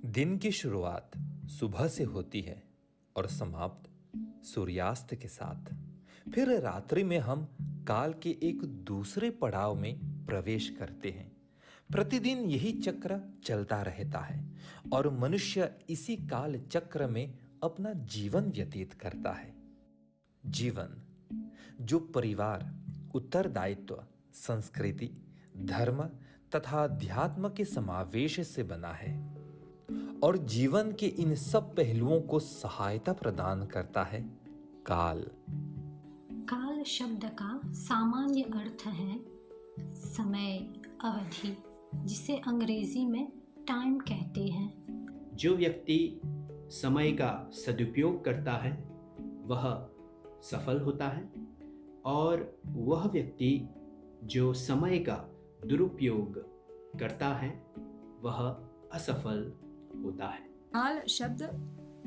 दिन की शुरुआत सुबह से होती है और समाप्त सूर्यास्त के साथ। फिर रात्रि में हम काल के एक दूसरे पड़ाव में प्रवेश करते हैं। प्रतिदिन यही चक्र चलता रहता है और मनुष्य इसी काल चक्र में अपना जीवन व्यतीत करता है। जीवन जो परिवार, उत्तरदायित्व, संस्कृति, धर्म तथा अध्यात्म के समावेश से बना है और जीवन के इन सब पहलुओं को सहायता प्रदान करता है काल। काल शब्द का सामान्य अर्थ है समय, अवधि, जिसे अंग्रेजी में टाइम कहते हैं। जो व्यक्ति समय का सदुपयोग करता है वह सफल होता है और वह व्यक्ति जो समय का दुरुपयोग करता है वह असफल होता है। काल शब्द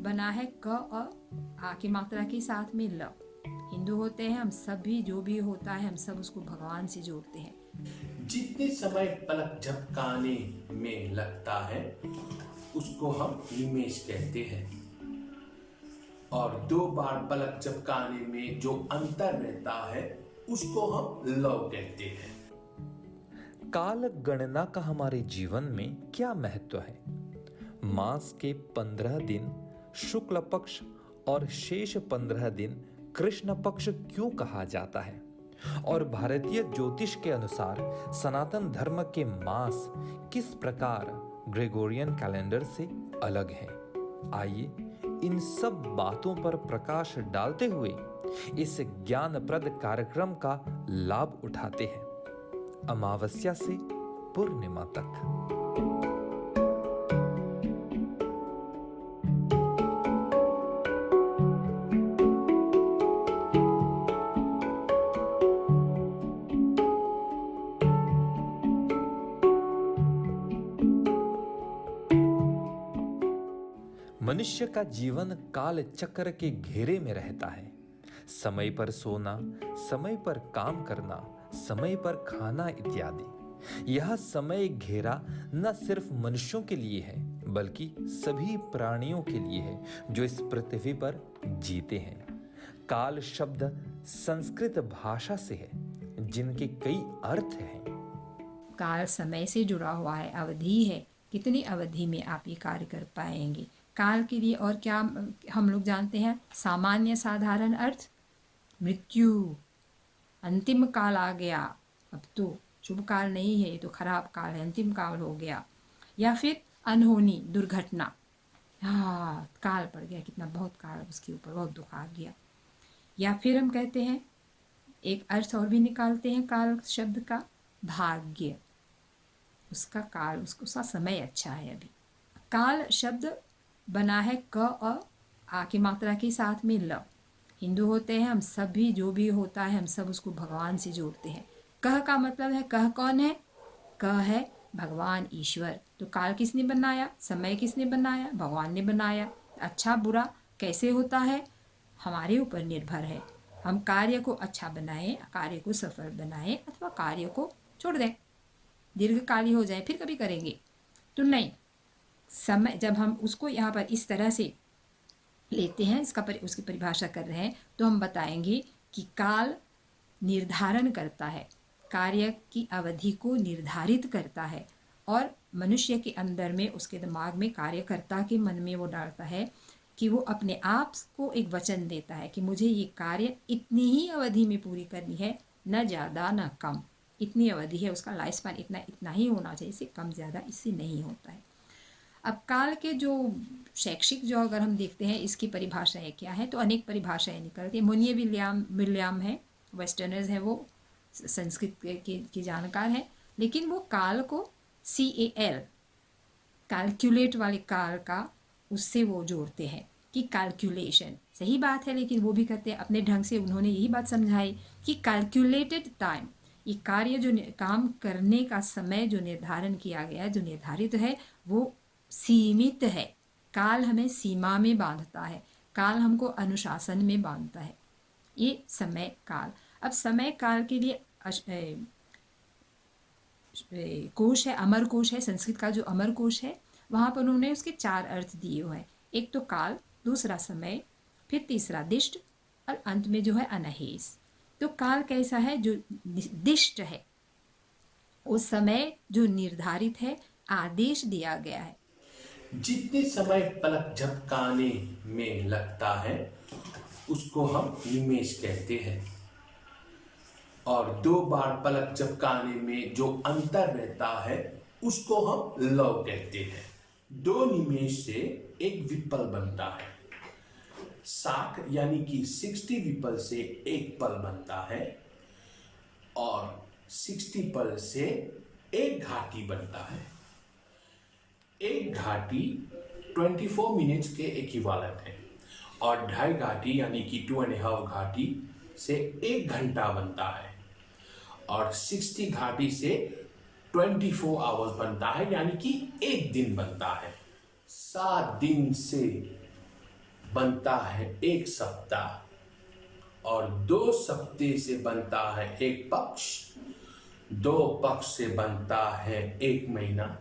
बना है क और आ की मात्रा के साथ में ल। हिंदू होते हैं हम, सभी जो भी होता है हम सब उसको भगवान से जोड़ते हैं। जितने समय पलक झपकाने में लगता है उसको हम निमेष कहते हैं और 2 बार पलक झपकाने में जो अंतर रहता है उसको हम लव कहते हैं। काल गणना का हमारे जीवन में क्या महत्व है? मास के 15 दिन शुक्ल पक्ष और शेष 15 दिन कृष्ण पक्ष क्यों कहा जाता है? और भारतीय ज्योतिष के अनुसार सनातन धर्म के मास किस प्रकार ग्रेगोरियन कैलेंडर से अलग है? आइए इन सब बातों पर प्रकाश डालते हुए इस ज्ञानप्रद कार्यक्रम का लाभ उठाते हैं, अमावस्या से पूर्णिमा तक। मनुष्य का जीवन काल चक्र के घेरे में रहता है। समय पर सोना, समय पर काम करना, समय पर खाना इत्यादि। यह समय घेरा न सिर्फ मनुष्यों के लिए है बल्कि सभी प्राणियों के लिए है जो इस पृथ्वी पर जीते हैं। काल शब्द संस्कृत भाषा से है जिनके कई अर्थ हैं। काल समय से जुड़ा हुआ है, अवधि है, कितनी अवधि में आप ये कार्य कर पाएंगे। काल के लिए और क्या हम लोग जानते हैं? सामान्य साधारण अर्थ मृत्यु, अंतिम काल आ गया, अब तो शुभ काल नहीं है, ये तो खराब काल है, अंतिम काल हो गया। या फिर अनहोनी, दुर्घटना, हाँ काल पड़ गया, कितना बहुत काल उसके ऊपर, बहुत दुख आ गया। या फिर हम कहते हैं एक अर्थ और भी निकालते हैं काल शब्द का, भाग्य, उसका काल, उसका समय अच्छा है अभी। काल शब्द बना है क और आ की मात्रा के साथ में ल। हिंदू होते हैं हम, सभी जो भी होता है हम सब उसको भगवान से जोड़ते हैं। कह का मतलब है, कह कौन है? कह है भगवान ईश्वर। तो काल किसने बनाया? समय किसने बनाया? भगवान ने बनाया। अच्छा बुरा कैसे होता है हमारे ऊपर निर्भर है। हम कार्य को अच्छा बनाएं, कार्य को सफल बनाएं अथवा कार्य को छोड़ दें, दीर्घकाली हो जाए फिर कभी करेंगे। तो नहीं, समय जब हम उसको यहाँ पर इस तरह से लेते हैं, उसकी परिभाषा कर रहे हैं, तो हम बताएंगे कि काल निर्धारण करता है, कार्य की अवधि को निर्धारित करता है और मनुष्य के अंदर में, उसके दिमाग में, कार्यकर्ता के मन में वो डालता है कि वो अपने आप को एक वचन देता है कि मुझे ये कार्य इतनी ही अवधि में पूरी करनी है, न ज़्यादा न कम। इतनी अवधि है, उसका लाइफ स्पैन इतना ही होना चाहिए, इससे कम ज़्यादा इससे नहीं होता है। अब काल के जो शैक्षिक जो अगर हम देखते हैं इसकी परिभाषाएं क्या है, तो अनेक परिभाषाएं निकलती है। मोनिये विलियम है, वेस्टर्नर्स है, वो संस्कृत की जानकार है, लेकिन वो काल को CAL, कैलकुलेट वाले काल का, उससे वो जोड़ते हैं कि कैलकुलेशन सही बात है, लेकिन वो भी कहते हैं अपने ढंग से, उन्होंने यही बात समझाई कि कैलकुलेटेड टाइम, ये कार्य जो काम करने का समय जो निर्धारण किया गया है, जो निर्धारित है, वो सीमित है। काल हमें सीमा में बांधता है, काल हमको अनुशासन में बांधता है, ये समय काल। अब समय काल के लिए कोश है, अमर कोश है, संस्कृत का जो अमर कोश है वहाँ पर उन्होंने उसके 4 अर्थ दिए हुए हैं। एक तो काल, दूसरा समय, फिर तीसरा दिष्ट और अंत में जो है अनहेस। तो काल कैसा है? जो दिष्ट है, उस समय जो निर्धारित है, आदेश दिया गया है। जितने समय पलक झपकाने में लगता है उसको हम निमेष कहते हैं, और 2 बार पलक झपकाने में जो अंतर रहता है उसको हम लव कहते हैं। 2 निमेष से एक विपल बनता है। 60 यानी कि 60 विपल से एक पल बनता है, और 60 पल से एक घाटी बनता है। एक घाटी 24 मिनट्स के इक्विवेलेंट है, और 2.5 घाटी यानी कि 2.5 घाटी से 1 घंटा बनता है, और 60 घाटी से 24 आवर्स बनता है, यानी कि 1 दिन बनता है। 7 दिन से बनता है 1 सप्ताह, और 2 सप्ताह से बनता है 1 पक्ष, 2 पक्ष से बनता है 1 महीना,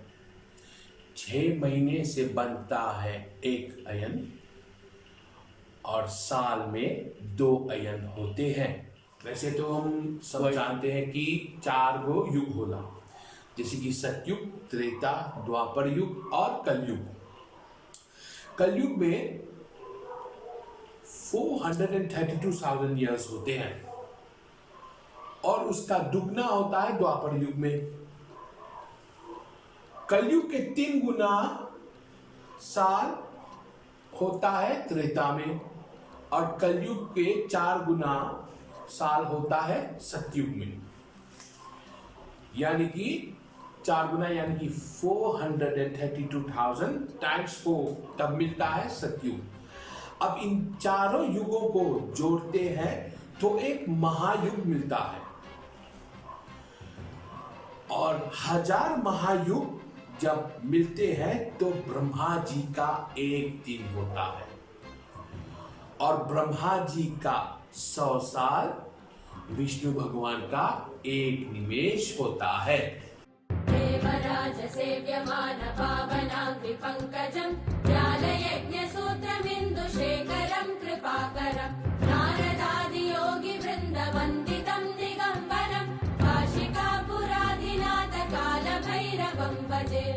6 महीने से बनता है 1 अयन, और साल में 2 अयन होते हैं। वैसे तो हम सब जानते हैं कि 4 गो युग होला, जैसे कि सतयुग, त्रेता, द्वापर युग और कलयुग। कलयुग में 432,000 ईयर्स होते हैं, और उसका दुगना होता है द्वापर युग में। कलयुग के 3 गुना साल होता है त्रेता में, और कलयुग के 4 गुना साल होता है सतयुग में। यानी कि 4 गुना यानी कि 432,000 टाइम्स 4, तब मिलता है सतयुग। अब इन चारों युगों को जोड़ते हैं तो एक महायुग मिलता है, और 1000 महायुग जब मिलते हैं तो ब्रह्मा जी का 1 दिन होता है, और ब्रह्मा जी का 100 साल विष्णु भगवान का 1 निमेष होता है। देवराज सेव्यमान पावनांग्रि पंकजं ज्ञानयज्ञसूत्रमिन्दुशेखरं कृपाकरं नारदादि योगी वृन्दवन्दितं दिगम्बरं काशिकापुराधिनाथ कालभैरवं भजे।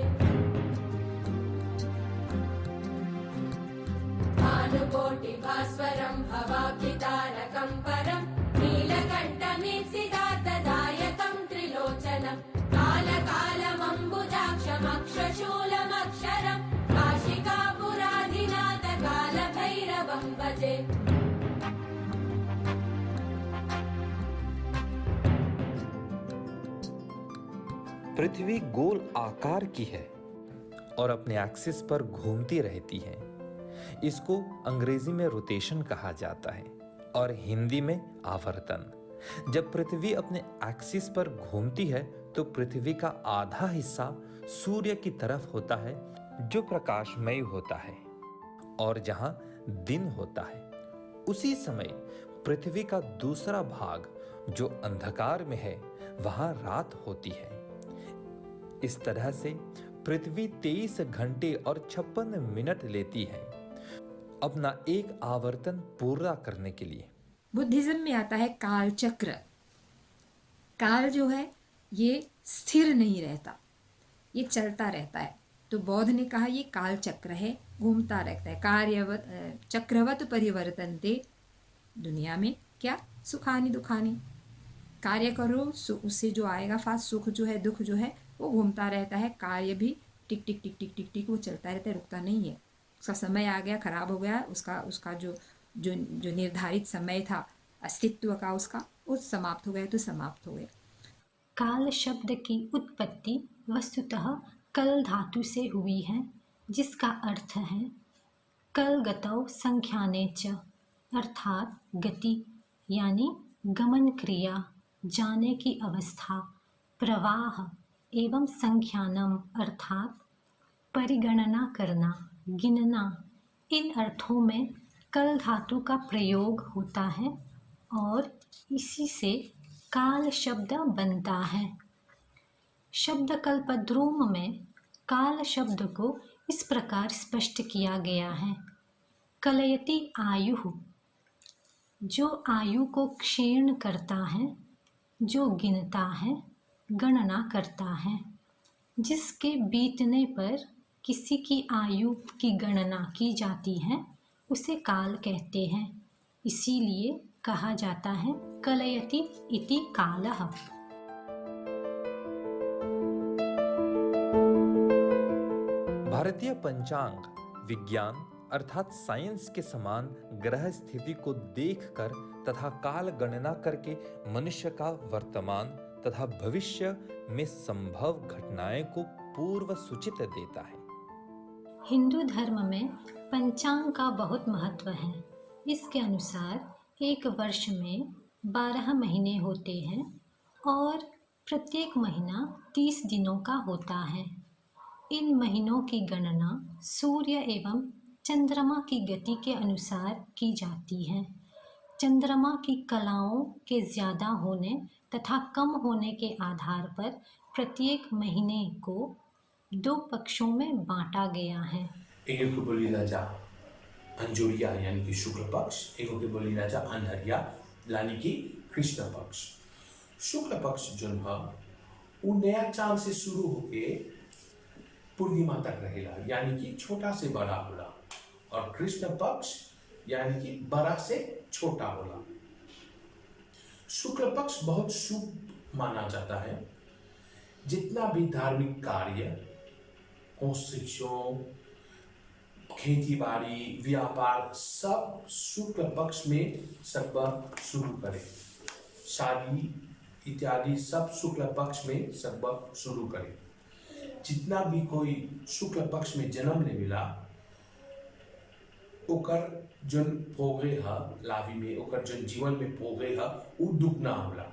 भानुकोटिभास्वरं भवाब्धितारकं परं नीलकण्ठमीप्सितार्थदायकं त्रिलोचनं कालकालमम्बुजाक्षमक्षशूलमक्षरं काशिकापुराधिनाथ कालभैरवं भजे। पृथ्वी गोल आकार की है और अपने एक्सिस पर घूमती रहती है। इसको अंग्रेजी में रोटेशन कहा जाता है और हिंदी में आवर्तन। जब पृथ्वी अपने एक्सिस पर घूमती है तो पृथ्वी का आधा हिस्सा सूर्य की तरफ होता है जो प्रकाशमय होता है, और जहां दिन होता है उसी समय पृथ्वी का दूसरा भाग जो अंधकार में है वहां रात होती है। इस तरह से पृथ्वी 23 घंटे और 56 मिनट लेती है अपना एक आवर्तन पूरा करने के लिए। बुद्धिज्म में आता है काल चक्र। काल जो है ये स्थिर नहीं रहता, ये चलता रहता है। तो बौद्ध ने कहा ये काल चक्र है, घूमता रहता है। कार्यवत चक्रवत परिवर्तनते, दुनिया में क्या सुखानी दुखानी, कार्य करो उससे जो आएगा फास्ट, सुख जो है दुख जो है वो घूमता रहता है। कार्य भी टिक टिक टिक टिक टिक टिक वो चलता रहता है, रुकता नहीं है। उसका समय आ गया, खराब हो गया, उसका जो निर्धारित समय था अस्तित्व का उसका, वो समाप्त हो गया तो समाप्त हो गया। काल शब्द की उत्पत्ति वस्तुतः कल धातु से हुई है, जिसका अर्थ है कल गतौ संख्याने च, अर्थात गति यानी गमन क्रिया, जाने की अवस्था, प्रवाह एवं संख्यानम अर्थात परिगणना करना, गिनना। इन अर्थों में कल धातु का प्रयोग होता है और इसी से काल शब्द बनता है। शब्द कल्पद्रुम में काल शब्द को इस प्रकार स्पष्ट किया गया है। कलयति आयुः, जो आयु को क्षीण करता है, जो गिनता है, गणना करता है। जिसके बीतने पर किसी की आयु की गणना की जाती है उसे काल कहते हैं। इसीलिए कहा जाता है कलयति इति कालः। भारतीय पंचांग विज्ञान अर्थात साइंस के समान ग्रह स्थिति को देखकर तथा काल गणना करके मनुष्य का वर्तमान तथा भविष्य में संभव घटनाएं को पूर्व सूचित देता है। हिंदू धर्म में पंचांग का बहुत महत्व है। इसके अनुसार एक वर्ष में 12 महीने होते हैं और प्रत्येक महीना 30 दिनों का होता है। इन महीनों की गणना सूर्य एवं चंद्रमा की गति के अनुसार की जाती है। चंद्रमा की कलाओं के ज़्यादा होने तथा कम होने के आधार पर प्रत्येक महीने को 2 पक्षों में बांटा गया है। एक को बोली राजा अंजुरिया यानी कि शुक्ल पक्ष, एक को बोली राजा अंधरिया यानी कि कृष्ण पक्ष। शुक्ल पक्ष जो है वो नया चांद से शुरू होके पूर्णिमा तक रहेगा, यानी कि छोटा से बड़ा होला, और कृष्ण पक्ष यानी कि बड़ा से छोटा होला। शुक्ल पक्ष बहुत शुभ माना जाता है। जितना भी धार्मिक कार्य, कंस्ट्रक्शन, खेती बाड़ी, व्यापार सब शुक्ल पक्ष में सब शुरू करें। शादी इत्यादि सब शुक्ल पक्ष में सब शुरू करें। जितना भी कोई शुक्ल पक्ष में जन्म लेवेला ओकर जन भोगे है लाभी में, ओकर जन जीवन में भोगे है वो दुगना होला,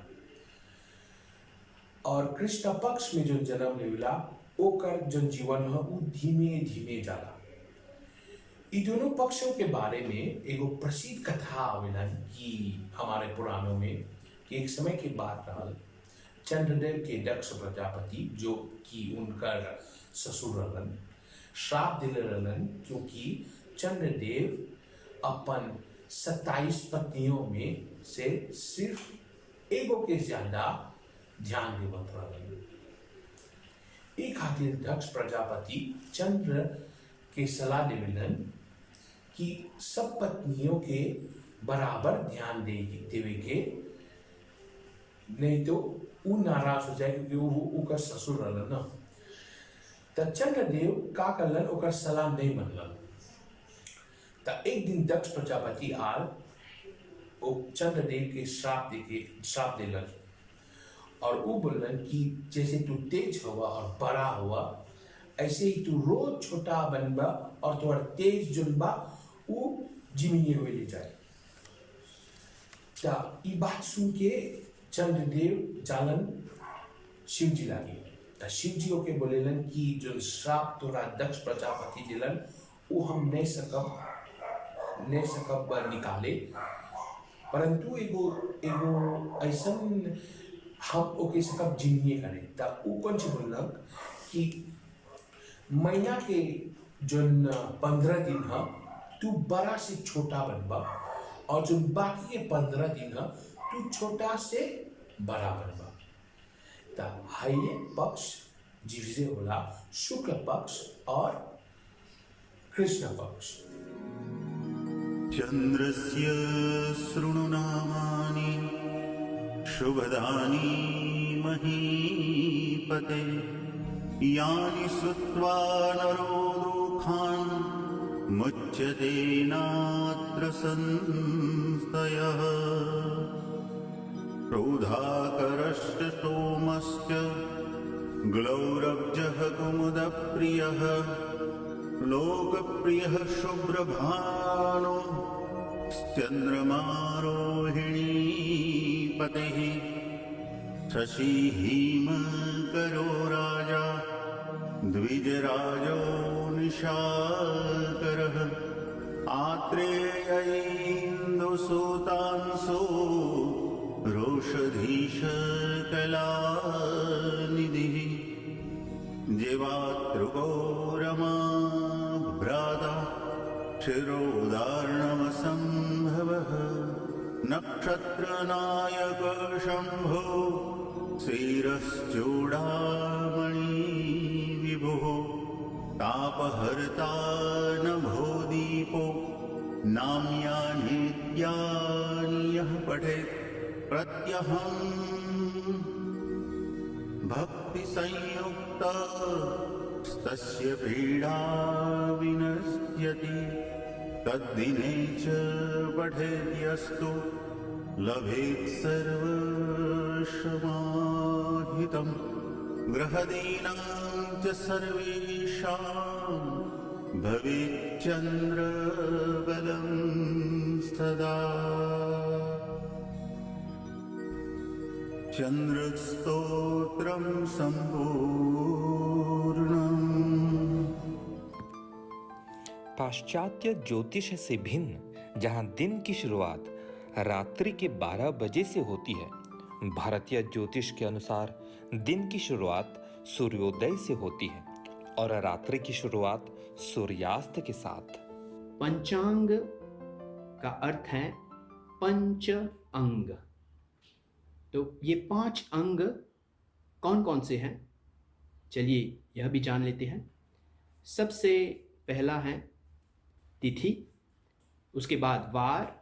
और कृष्ण पक्ष में जो जन्म लेवेला ओकर जन जीवन है वो धीमे धीमे जाला। इन दोनों पक्षों के बारे में एगो प्रसिद्ध कथा आवेला कि हमारे पुराणों में कि एक समय के बाद रहल चंद्रदेव के दक्ष प्रजापति जो कि उनकर ससुर रहलन, श्राप दिले रहलन क्योंकि चंद्रदेव अपन 27 पत्नियों में से सिर्फ एगो के ज्यादा ध्यान देवत रहलन। एक खातिर दक्ष प्रजापति चंद्र के सलाह देवेलन कि सब पत्नियों के बराबर ध्यान देवे के, नहीं तो वो नाराज हो जाए क्योंकि वो ओकर ससुर रहलन ना। त चंद्रदेव का करलन, ओकर सलाह नहीं मनलन। त एक दिन दक्ष प्रजापति आल ओ चंद्रदेव के श्राप देलन और वो बोलन कि जैसे तू तेज हुआ और बड़ा हुआ ऐसे ही तू रोज छोटा बनबा और तुम्हारा तेज जुनबा वो जिमिए हुए ले जाए। त ई बात सुन के चंद्रदेव जालन शिव जी लागे। त शिव जी के बोलेलन कि जो श्राप तोरा दक्ष प्रजापति दिलन वो हम नहीं सकब निकाले, परंतु एगो ऐसन हम ओके सकब जिम्मे करे। त वो कौन सी बोलक कि महीना के जो 15 दिन है तू बड़ा से छोटा बनबा और जो बाकी के 15 दिन है तू छोटा से बड़ा बनबा। त हाइये पक्ष जिसे होला शुक्ल पक्ष और कृष्ण पक्ष। चंद्रस्य शृणुनामानि शुभदानि महीपते, यानि श्रुत्वा नरो दुःखान् मुच्यते नात्र संशयः। क्रोधाकरश्च सोमश्च ग्लौरब्जः कुमुदप्रियः, लोकप्रियः शुभ्रभानो चन्द्रमा रोहिणीपतिः। शशी हिमकरो राजा द्विजराजो निशाकरः। आत्रेय इन्दुसूतांसो रोषधीश कलानिधिः। जीवातृको रमा क्षीरोदार्णवसम्भवः नक्षत्रनायक शम्भो श्रीरश्चूडामणि विभुः तापहर्ता नभो दीपो नाम्यानि यः पठेत् प्रत्यहं भक्तिसंयुक्तस्तस्य पीडा विनश्यति तद्दिने च पठेद्यस्तु लभेत् सर्वसमाहितं गृहदीनां च सर्वेषां भवेच्चन्द्रबलं सदा चन्द्रस्तोत्रं सम्पूर्णम्। पाश्चात्य ज्योतिष से भिन्न जहां दिन की शुरुआत रात्रि के 12 बजे से होती है, भारतीय ज्योतिष के अनुसार दिन की शुरुआत सूर्योदय से होती है और रात्रि की शुरुआत सूर्यास्त के साथ। पंचांग का अर्थ है पंच अंग। तो ये 5 अंग कौन कौन से हैं, चलिए यह भी जान लेते हैं। सबसे पहला है तिथि, उसके बाद वार,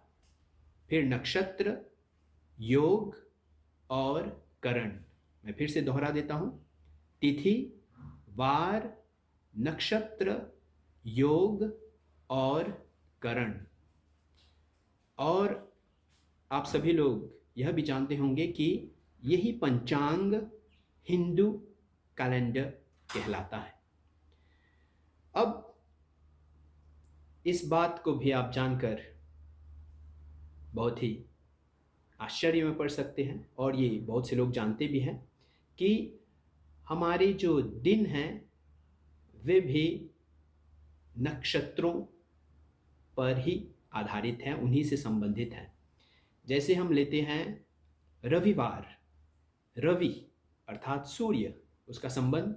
फिर नक्षत्र, योग और करण। मैं फिर से दोहरा देता हूं, तिथि, वार, नक्षत्र, योग और करण। और आप सभी लोग यह भी जानते होंगे कि यही पंचांग हिंदू कैलेंडर कहलाता है। अब इस बात को भी आप जानकर बहुत ही आश्चर्य में पड़ सकते हैं, और ये बहुत से लोग जानते भी हैं कि हमारे जो दिन हैं वे भी नक्षत्रों पर ही आधारित हैं, उन्हीं से संबंधित हैं। जैसे हम लेते हैं रविवार, रवि अर्थात सूर्य, उसका संबंध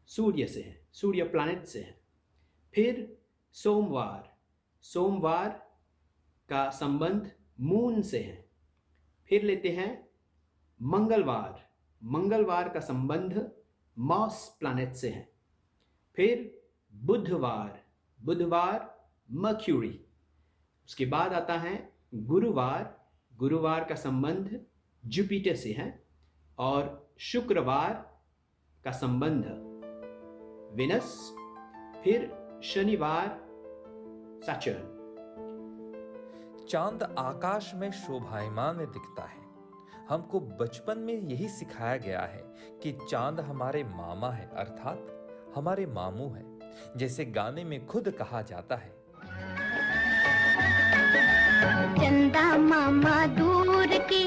सूर्य से है, सूर्य प्लैनेट से है। फिर सोमवार, सोमवार का संबंध मून से है। फिर लेते हैं मंगलवार, मंगलवार का संबंध मार्स प्लैनेट से है। फिर बुधवार, बुधवार मर्क्यूरी। उसके बाद आता है गुरुवार, गुरुवार का संबंध जुपिटर से है। और शुक्रवार का संबंध विनस। फिर शनिवार सैटर्न। चांद आकाश में शोभायमान दिखता है। हमको बचपन में यही सिखाया गया है कि चांद हमारे मामा है, अर्थात हमारे मामू है। जैसे गाने में खुद कहा जाता है, चंदा मामा दूर के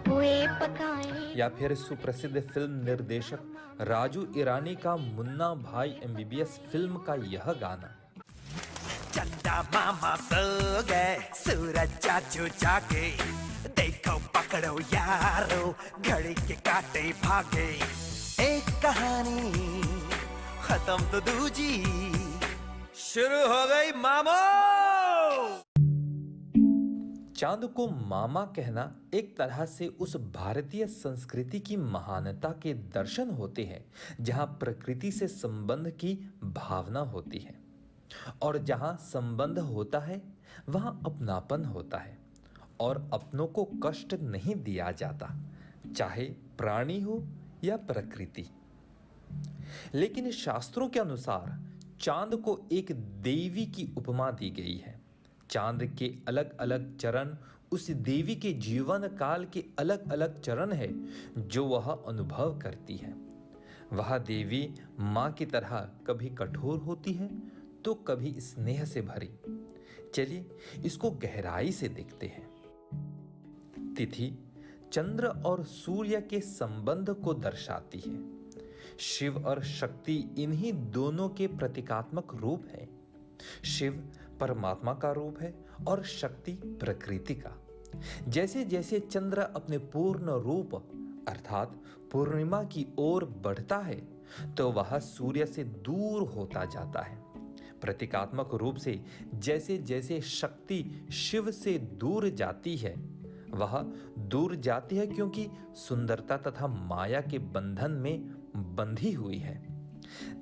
हुए पकाए। या फिर सुप्रसिद्ध फिल्म निर्देशक राजू ईरानी का मुन्ना भाई MBBS फिल्म का यह गाना, चंदा मामा सो गए, सूरज चाचू जागे, देखो पकड़ो यारो, घड़ी के कांटे भागे। एक कहानी खत्म तो दूजी शुरू हो गई मामो। चांद को मामा कहना एक तरह से उस भारतीय संस्कृति की महानता के दर्शन होते हैं जहां प्रकृति से संबंध की भावना होती है, और जहां संबंध होता है वहां अपनापन होता है, और अपनों को कष्ट नहीं दिया जाता, चाहे प्राणी हो या प्रकृति। लेकिन शास्त्रों के अनुसार चांद को एक देवी की उपमा दी गई है। चांद के अलग अलग चरण उस देवी के जीवन काल के अलग अलग चरण है जो वह अनुभव करती है। वह देवी माँ की तरह कभी कठोर होती है तो कभी स्नेह से भरी। चलिए इसको गहराई से देखते हैं। तिथि चंद्र और सूर्य के संबंध को दर्शाती है। शिव और शक्ति इन्हीं दोनों के प्रतीकात्मक रूप हैं। शिव परमात्मा का रूप है और शक्ति प्रकृति का। जैसे जैसे चंद्र अपने पूर्ण रूप अर्थात पूर्णिमा की ओर बढ़ता है तो वह सूर्य से दूर होता जाता है। प्रतीकात्मक रूप से जैसे जैसे शक्ति शिव से दूर जाती है, वह दूर जाती है क्योंकि सुंदरता तथा माया के बंधन में बंधी हुई है,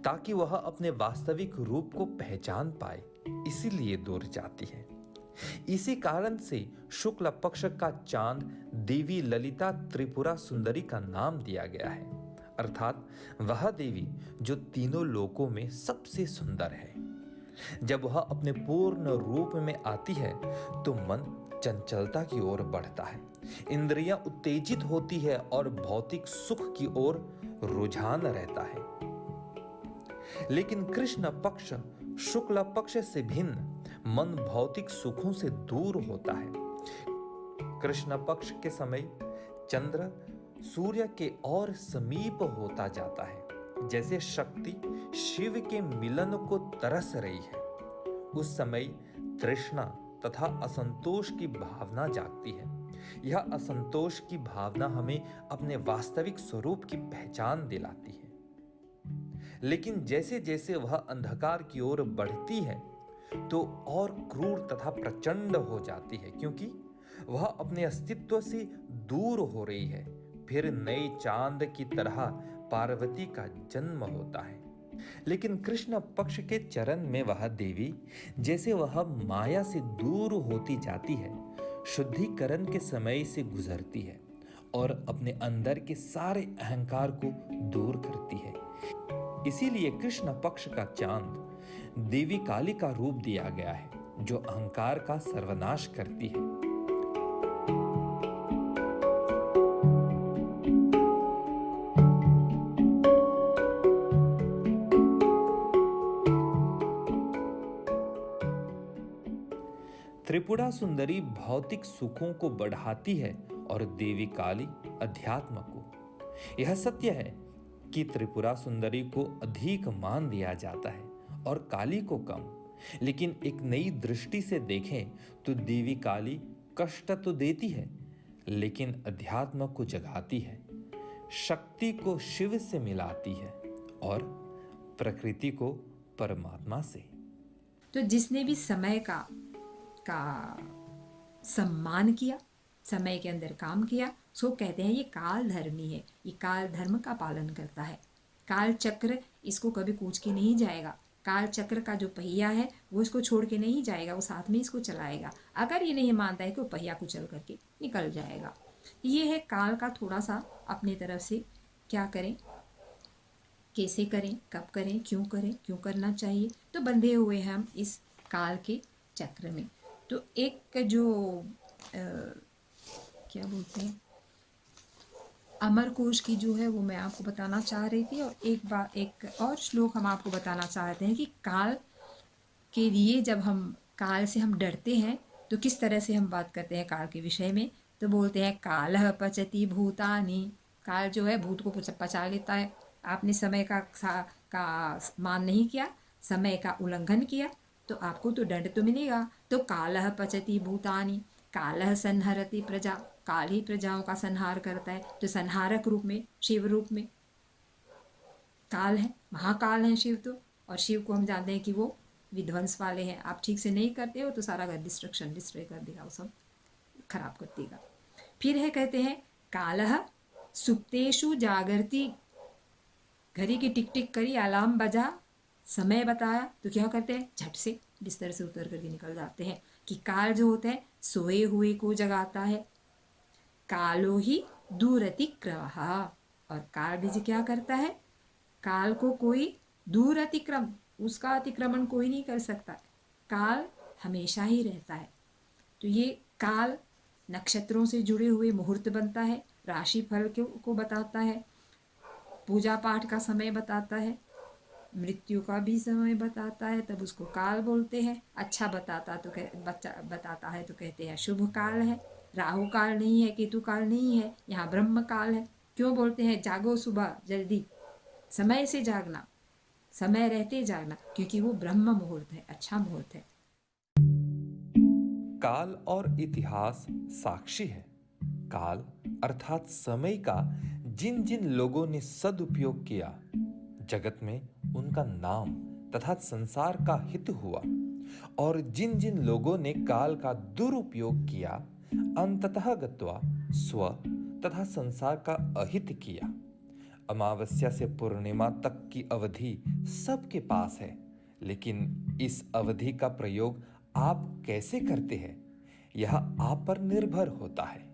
ताकि वह अपने वास्तविक रूप को पहचान पाए, इसीलिए दूर जाती है। इसी कारण से शुक्ल पक्ष का चांद देवी ललिता त्रिपुरा सुंदरी का नाम दिया गया है, अर्थात वह देवी जो तीनों लोकों में सबसे सुंदर है। जब वह अपने पूर्ण रूप में आती है तो मन चंचलता की ओर बढ़ता है, इंद्रियां उत्तेजित होती है और भौतिक सुख की ओर रुझान रहता है। लेकिन कृष्ण पक्ष शुक्ल पक्ष से भिन्न मन भौतिक सुखों से दूर होता है। कृष्ण पक्ष के समय चंद्र सूर्य के और समीप होता जाता है, जैसे शक्ति शिव के मिलन को तरस रही है। उस समय तृष्णा तथा असंतोष की भावना जागती है। यह असंतोष की भावना हमें अपने वास्तविक स्वरूप की पहचान दिलाती है। लेकिन जैसे जैसे वह अंधकार की ओर बढ़ती है तो और क्रूर तथा प्रचंड हो जाती है, क्योंकि वह अपने अस्तित्व से दूर हो रही है। फिर नए चांद की तरह पार्वती का जन्म होता है। लेकिन कृष्ण पक्ष के चरण में वह देवी जैसे वह माया से दूर होती जाती है, शुद्धिकरण के समय से गुजरती है और अपने अंदर के सारे अहंकार को दूर करती है। इसीलिए कृष्ण पक्ष का चांद देवी काली का रूप दिया गया है, जो अहंकार का सर्वनाश करती है। त्रिपुरा सुंदरी भौतिक सुखों को बढ़ाती है और देवी काली अध्यात्म को। यह सत्य है कि त्रिपुरा सुंदरी को अधिक मान दिया जाता है और काली को कम। लेकिन एक नई दृष्टि से देखें तो देवी काली कष्ट तो देती है, लेकिन अध्यात्म को जगाती है, शक्ति को शिव से मिलाती है और प्रकृति को परमात्मा से। तो जिसने भी समय का सम्मान किया, समय के अंदर काम किया, सो कहते हैं ये काल धर्मी है, ये काल धर्म का पालन करता है। काल चक्र इसको कभी कूच के नहीं जाएगा। काल चक्र का जो पहिया है वो इसको छोड़ के नहीं जाएगा, वो साथ में इसको चलाएगा। अगर ये नहीं मानता है कि वो पहिया कुचल करके निकल जाएगा। ये है काल का थोड़ा सा अपने तरफ से क्या करें, कैसे करें, कब करें, क्यों करना चाहिए। तो बंधे हुए हैं हम इस काल के चक्र में। तो एक जो क्या बोलते हैं अमरकोश की जो है वो मैं आपको बताना चाह रही थी, और एक और श्लोक हम आपको बताना चाहते हैं कि काल के लिए जब हम काल से हम डरते हैं तो किस तरह से हम बात करते हैं काल के विषय में। तो बोलते हैं कालः पचति भूतानि, काल जो है भूत को पचा लेता है। आपने समय का मान नहीं किया, समय का उल्लंघन किया तो आपको तो दंड तो मिलेगा। तो कालः पचति भूतानि, कालः संहरति प्रजा, काल ही प्रजाओं का संहार करता है। तो संहारक रूप में, शिव रूप में काल है, महाकाल है शिव तो। और शिव को हम जानते हैं कि वो विध्वंस वाले हैं। आप ठीक से नहीं करते हो तो सारा घर डिस्ट्रॉय कर देगा, वो सब खराब कर देगा। फिर है कहते हैं कालः सुप्तेषु जागर्ति, घड़ी की टिक टिक करी, अलार्म बजा, समय बताया तो क्या करते हैं, झट से बिस्तर से उतर करके निकल जाते हैं। कि काल जो होता है सोए हुए को जगाता है। कालो ही दूरतिक्रमः, और काल भी क्या करता है, काल को कोई दूर अतिक्रम, उसका अतिक्रमण कोई नहीं कर सकता। काल हमेशा ही रहता है। तो ये काल नक्षत्रों से जुड़े हुए मुहूर्त बनता है, राशि फल को बताता है, पूजा पाठ का समय बताता है, मृत्यु का भी समय बताता है, तब उसको काल बोलते हैं। अच्छा बताता है तो कहते हैं शुभ काल है। राहु काल नहीं है, केतु काल नहीं है, यहाँ ब्रह्म काल है। क्यों बोलते हैं जागो सुबह जल्दी, समय से जागना, समय रहते जागना, क्योंकि वो ब्रह्म मुहूर्त है, अच्छा मुहूर्त है। काल और इतिहास साक्षी है। काल अर्थात समय का जिन जिन लोगों ने सदुपयोग किया, जगत में उनका नाम तथा संसार का हित हुआ, और जिन जिन लोगों ने काल का दुरुपयोग किया अंततः गत्वा स्व तथा संसार का अहित किया। अमावस्या से पूर्णिमा तक की अवधि सबके पास है, लेकिन इस अवधि का प्रयोग आप कैसे करते हैं यह आप पर निर्भर होता है।